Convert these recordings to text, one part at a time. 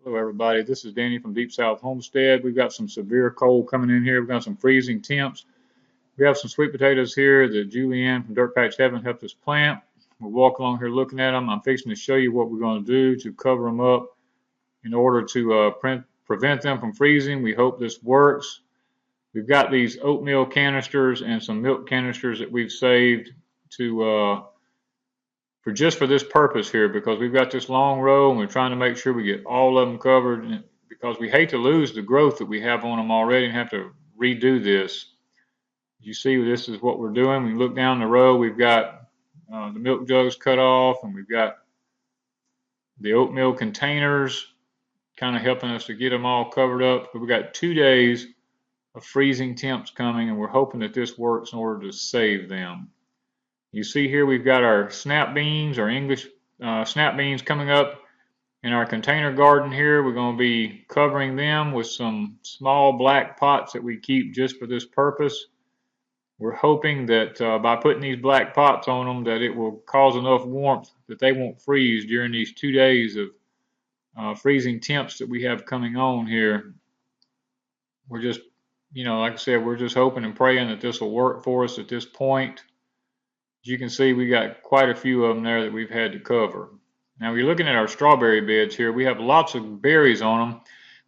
Hello, everybody. This is Danny from Deep South Homestead. We've got some severe cold coming in here. We've got some freezing temps. We have some sweet potatoes here that Julianne from Dirt Patch Heaven helped us plant. We'll walk along here looking at them. I'm fixing to show you what we're going to do to cover them up in order to prevent them from freezing. We hope this works. We've got these oatmeal canisters and some milk canisters that we've saved to for this purpose here, because we've got this long row and we're trying to make sure we get all of them covered, because we hate to lose the growth that we have on them already and have to redo this. You see, this is what we're doing. We look down the row, we've got the milk jugs cut off, and we've got the oatmeal containers kind of helping us to get them all covered up. But we've got 2 days of freezing temps coming, and we're hoping that this works in order to save them. You see here we've got our snap beans, our English snap beans coming up in our container garden here. We're going to be covering them with some small black pots that we keep just for this purpose. We're hoping that by putting these black pots on them that it will cause enough warmth that they won't freeze during these 2 days of freezing temps that we have coming on here. We're just, like I said, we're just hoping and praying that this will work for us at this point. As you can see, we got quite a few of them there that we've had to cover. Now we're looking at our strawberry beds here. We have lots of berries on them.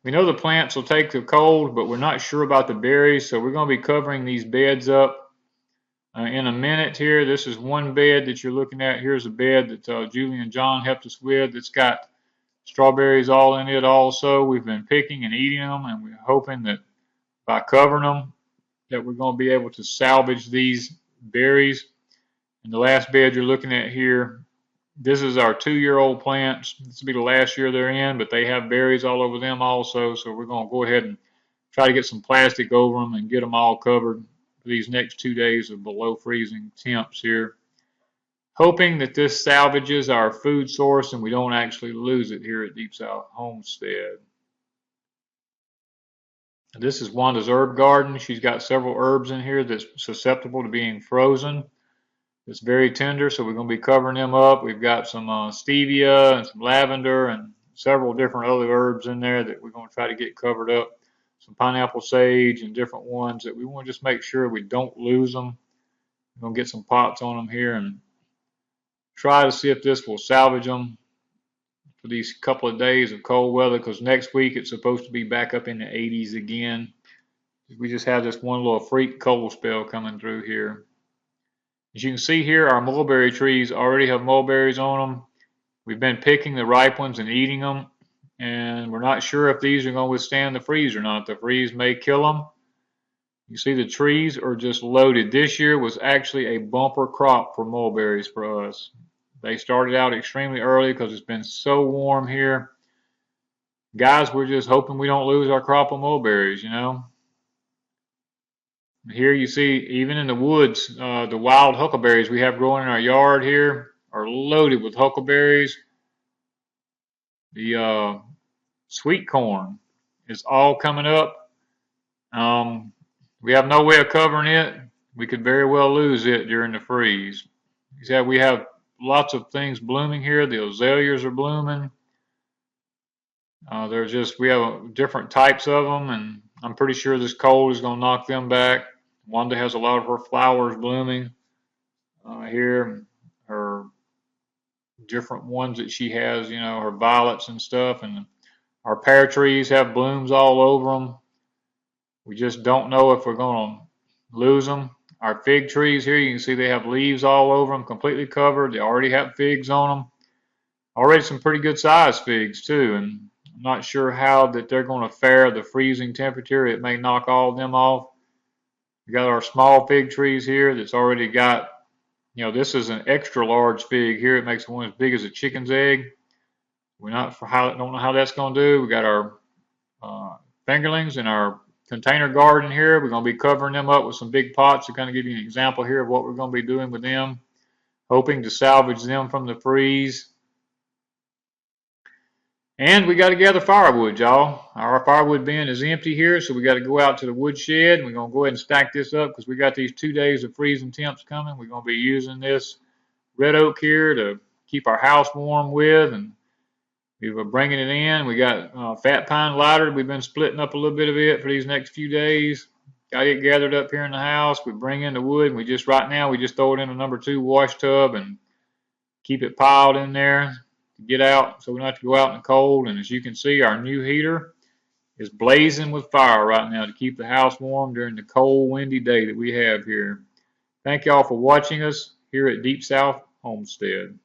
We know the plants will take the cold, but we're not sure about the berries, so we're going to be covering these beds up in a minute here. This is one bed that you're looking at. Here's a bed that Julie and John helped us with that's got strawberries all in it also. We've been picking and eating them, and we're hoping that by covering them that we're going to be able to salvage these berries. And the last bed you're looking at here, this is our 2-year-old plants. This will be the last year they're in, but they have berries all over them also. So we're going to go ahead and try to get some plastic over them and get them all covered for these next 2 days of below freezing temps here. Hoping that this salvages our food source and we don't actually lose it here at Deep South Homestead. This is Wanda's herb garden. She's got several herbs in here that's susceptible to being frozen. It's very tender, so we're going to be covering them up. We've got some stevia and some lavender and several different other herbs in there that we're going to try to get covered up. Some pineapple sage and different ones that we want to just make sure we don't lose them. We're going to get some pots on them here and try to see if this will salvage them for these couple of days of cold weather, because next week it's supposed to be back up in the 80s again. We just have this one little freak cold spell coming through here. As you can see here, our mulberry trees already have mulberries on them. We've been picking the ripe ones and eating them, and we're not sure if these are going to withstand the freeze or not. The freeze may kill them. You see the trees are just loaded. This year was actually a bumper crop for mulberries for us. They started out extremely early because it's been so warm here. Guys, we're just hoping we don't lose our crop of mulberries, Here you see, even in the woods, the wild huckleberries we have growing in our yard here are loaded with huckleberries. The sweet corn is all coming up. We have no way of covering it. We could very well lose it during the freeze. We have lots of things blooming here. The azaleas are blooming. We have different types of them, and I'm pretty sure this cold is going to knock them back. Wanda has a lot of her flowers blooming here. Her different ones that she has, her violets and stuff. And our pear trees have blooms all over them. We just don't know if we're going to lose them. Our fig trees here, you can see they have leaves all over them, completely covered. They already have figs on them. Already some pretty good sized figs too. And I'm not sure how that they're going to fare the freezing temperature. It may knock all of them off. We got our small fig trees here that's already got, this is an extra large fig here. It makes one as big as a chicken's egg. Don't know how that's going to do. We got our fingerlings in our container garden here. We're going to be covering them up with some big pots to kind of give you an example here of what we're going to be doing with them, hoping to salvage them from the freeze. And we got to gather firewood, y'all. Our firewood bin is empty here, so we got to go out to the woodshed. And we're going to go ahead and stack this up because we got these 2 days of freezing temps coming. We're going to be using this red oak here to keep our house warm with. And We're bringing it in. We got fat pine lighter. We've been splitting up a little bit of it for these next few days. Got it gathered up here in the house. We bring in the wood, and right now we just throw it in a #2 wash tub and keep it piled in there to get out, so we don't have to go out in the cold. And as you can see, our new heater is blazing with fire right now to keep the house warm during the cold, windy day that we have here. Thank y'all for watching us here at Deep South Homestead.